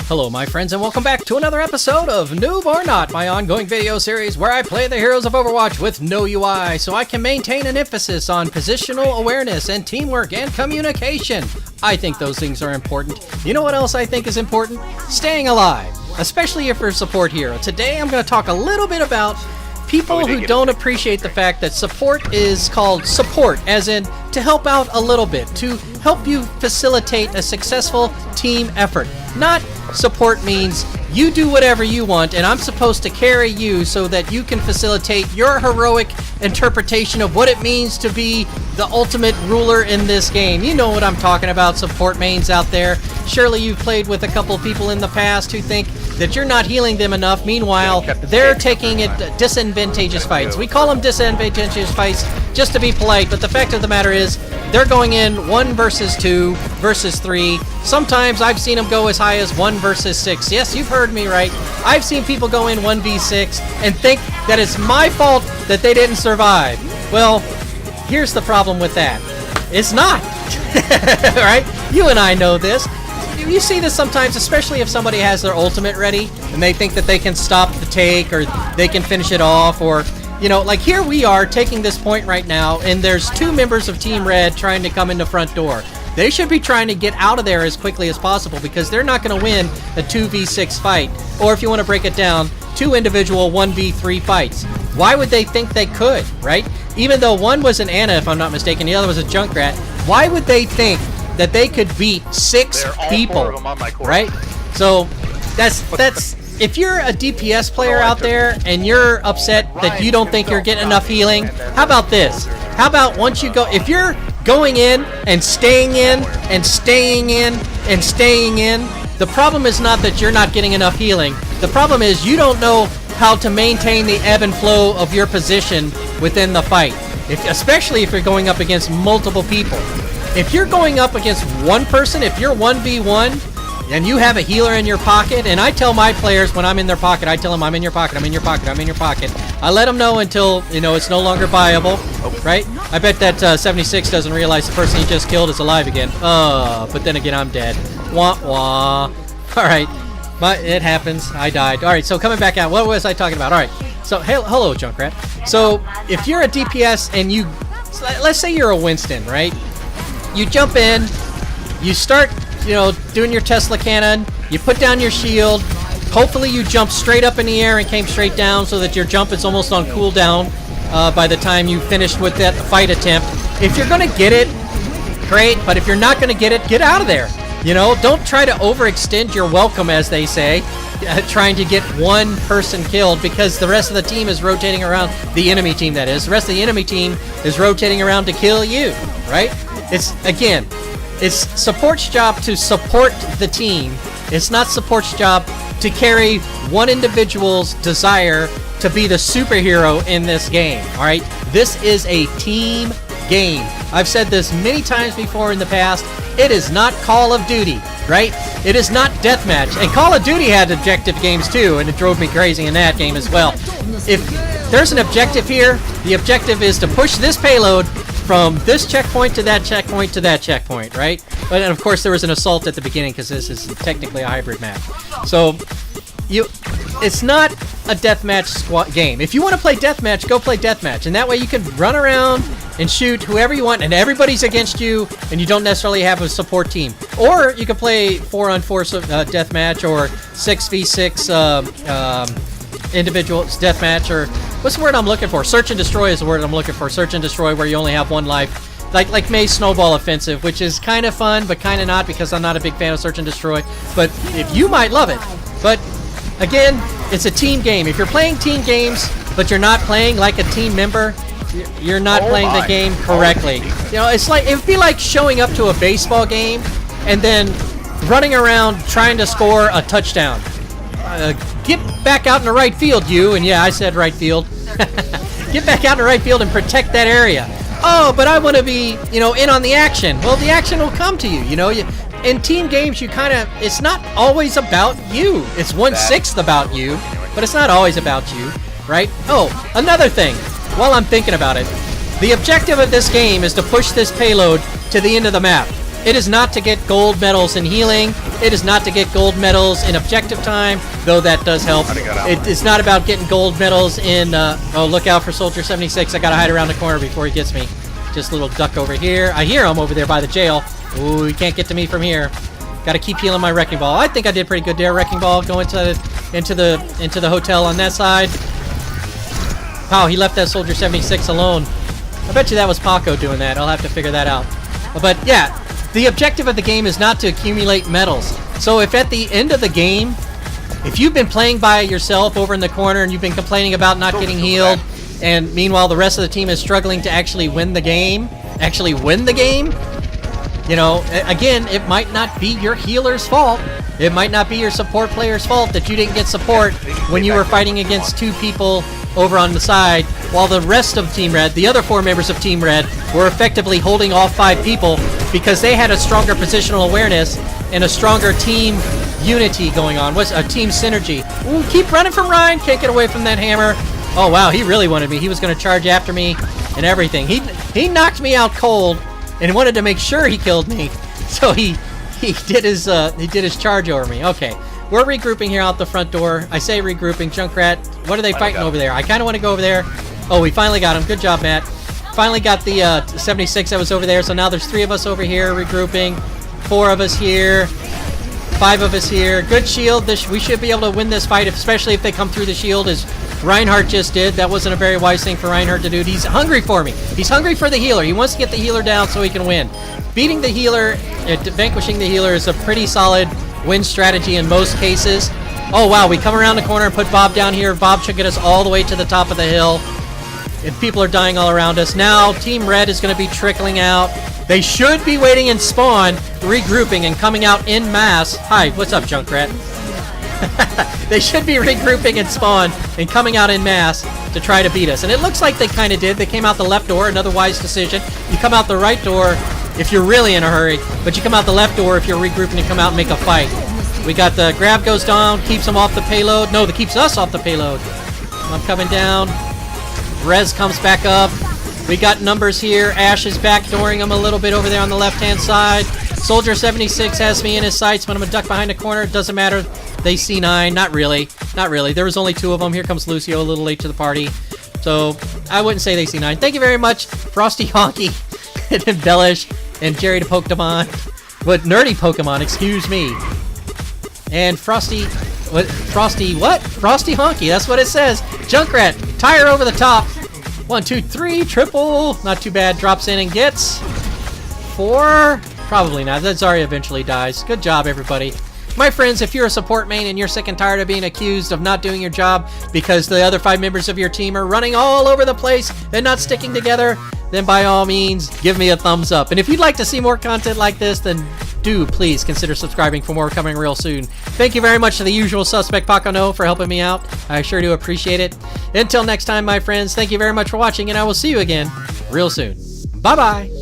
Hello my friends and welcome back to another episode of Noob or Not, my ongoing video series where I play the heroes of Overwatch with no UI so I can maintain an emphasis on positional awareness and teamwork and communication. I think those things are important. You know what else I think is important? Staying alive, especially if you're a support hero. Today I'm going to talk a little bit about people who don't appreciate the fact that support is called support, as in to help out a little bit, to help you facilitate a successful team effort. Not support means you do whatever you want and I'm supposed to carry you so that you can facilitate your heroic interpretation of what it means to be the ultimate ruler in this game. You know what I'm talking about, support mains out there. Surely you've played with a couple people in the past who think that you're not healing them enough. Meanwhile, they're taking it disadvantageous fights. We call them disadvantageous fights just to be polite, but the fact of the matter is they're going in 1 versus 2 versus 3. Sometimes I've seen them go as high as 1 versus 6. Yes, you've heard me right. I've seen people go in 1v6 and think that it's my fault that they didn't survive. Well, here's the problem with that. It's not. Right? You and I know this. You see this sometimes, especially if somebody has their ultimate ready and they think that they can stop the take or they can finish it off, or you know, like here we are taking this point right now and there's 2 members of Team Red trying to come in the front door. They should be trying to get out of there as quickly as possible because they're not going to win a 2v6 fight, or if you want to break it down, 2 individual 1v3 fights. Why would they think they could, right? Even though one was an Ana, if I'm not mistaken, the other was a Junkrat, why would they think that they could beat 6 people, right? So that's if you're a DPS player out there and you're upset that you don't think you're getting enough healing, how about this? How about once you go, if you're going in and staying in and staying in and staying in, the problem is not that you're not getting enough healing. The problem is you don't know how to maintain the ebb and flow of your position within the fight, especially if you're going up against multiple people. If you're going up against one person, if you're 1v1 and you have a healer in your pocket, and I tell my players when I'm in their pocket, I tell them I'm in your pocket, I'm in your pocket, I'm in your pocket. I let them know until, you know, it's no longer viable, right? I bet that 76 doesn't realize the person he just killed is alive again. But then again, I'm dead. Wah wah. Alright, but it happens. I died. Alright, so coming back out, what was I talking about? Alright, so hello, Junkrat. So if you're a DPS and you, let's say you're a Winston, right? You jump in, you start, you know, doing your Tesla cannon, you put down your shield, hopefully you jump straight up in the air and came straight down so that your jump is almost on cooldown by the time you finished with that fight attempt. If you're going to get it, great, but if you're not going to get it, get out of there. You know, don't try to overextend your welcome, as they say, trying to get one person killed because the rest of the team is rotating around, the enemy team that is, the rest of the enemy team is rotating around to kill you, right? It's support's job to support the team. It's not support's job to carry one individual's desire to be the superhero in this game, alright? This is a team game. I've said this many times before in the past. It is not Call of Duty, right? It is not Deathmatch. And Call of Duty had objective games too, and it drove me crazy in that game as well. If there's an objective here, the objective is to push this payload from this checkpoint to that checkpoint to that checkpoint, right? But and of course there was an assault at the beginning because this is technically a hybrid map. So it's not a deathmatch game. If you want to play deathmatch, go play deathmatch, and that way you can run around and shoot whoever you want, and everybody's against you, and you don't necessarily have a support team. Or you can play 4-on-4 deathmatch or 6v6 individuals deathmatch, or what's the word I'm looking for? Search and destroy is the word I'm looking for. Search and destroy, where you only have 1 life. Like May's Snowball Offensive, which is kind of fun, but kind of not, because I'm not a big fan of Search and Destroy. But if you might love it. But again, it's a team game. If you're playing team games, but you're not playing like a team member, you're not playing the game correctly. You know, it's like, it would be like showing up to a baseball game and then running around trying to score a touchdown. Get back out in the right field, you. And yeah, I said right field. Get back out in the right field and protect that area. Oh, but I want to be, you know, in on the action. Well, the action will come to you, you know. In team games, you kind of, it's not always about you. It's 1/6 about you, but it's not always about you, right? Oh, another thing, while I'm thinking about it, the objective of this game is to push this payload to the end of the map. It is not to get gold medals in healing. It is not to get gold medals in objective time, though that does help. It's not about getting gold medals in, oh, look out for Soldier 76. I gotta hide around the corner before he gets me. Just a little duck over here. I hear him over there by the jail. Ooh, he can't get to me from here. Gotta keep healing my Wrecking Ball. I think I did pretty good there. Wrecking Ball going into the hotel on that side. Wow, he left that Soldier 76 alone. I bet you that was Paco doing that. I'll have to figure that out. But yeah, the objective of the game is not to accumulate medals. So if at the end of the game, if you've been playing by yourself over in the corner and you've been complaining about not getting healed, and meanwhile the rest of the team is struggling to actually win the game, you know, again, it might not be your healer's fault. It might not be your support player's fault that you didn't get support when you were fighting against 2 people over on the side, while the rest of Team Red, the other 4 members of Team Red, were effectively holding off 5 people because they had a stronger positional awareness and a stronger team unity going on. What's a team synergy? Ooh, keep running from Ryan. Can't get away from that hammer. Oh, wow, he really wanted me. He was going to charge after me and everything. He knocked me out cold and wanted to make sure he killed me. So he did his charge over me. Okay. We're regrouping here out the front door. I say regrouping. Junkrat, what are they fighting over there? I kind of want to go over there. Oh, we finally got him. Good job, Matt. Finally got the 76 that was over there. So now there's 3 of us over here regrouping. 4 of us here. 5 of us here. Good shield. We should be able to win this fight, especially if they come through the shield, as Reinhardt just did. That wasn't a very wise thing for Reinhardt to do. He's hungry for me. He's hungry for the healer. He wants to get the healer down so he can win. Beating the healer, vanquishing the healer is a pretty solid win strategy in most cases. Oh, wow, we come around the corner and put Bob down here. Bob should get us all the way to the top of the hill. If people are dying all around us. Now, Team Red is going to be trickling out. They should be waiting in spawn, regrouping, and coming out in mass. Hi, what's up, Junkrat? They should be regrouping in spawn and coming out in mass to try to beat us. And it looks like they kind of did. They came out the left door, another wise decision. You come out the right door if you're really in a hurry, but you come out the left door if you're regrouping and come out and make a fight. We got the grab goes down, keeps them off the payload. No, that keeps us off the payload. I'm coming down. Rez comes back up. We got numbers here. Ash is backdooring him a little bit over there on the left-hand side. Soldier 76 has me in his sights, but I'm going to duck behind the corner. It doesn't matter. They C9. Not really. Not really. There was only 2 of them. Here comes Lucio, a little late to the party. So, I wouldn't say they C9. Thank you very much, Frosty Honky, and Embellish, and Jerry the Pokemon. What? Nerdy Pokemon, excuse me. And Frosty... What? Frosty what? Frosty Honky, that's what it says. Junkrat, tire over the top. 1, 2, 3, triple. Not too bad. Drops in and gets 4. Probably not. That Zarya eventually dies. Good job, everybody. My friends, if you're a support main and you're sick and tired of being accused of not doing your job because the other 5 members of your team are running all over the place and not sticking together, then by all means, give me a thumbs up. And if you'd like to see more content like this, then do please consider subscribing for more coming real soon. Thank you very much to the usual suspect, Paco, for helping me out. I sure do appreciate it. Until next time, my friends, thank you very much for watching, and I will see you again real soon. Bye-bye.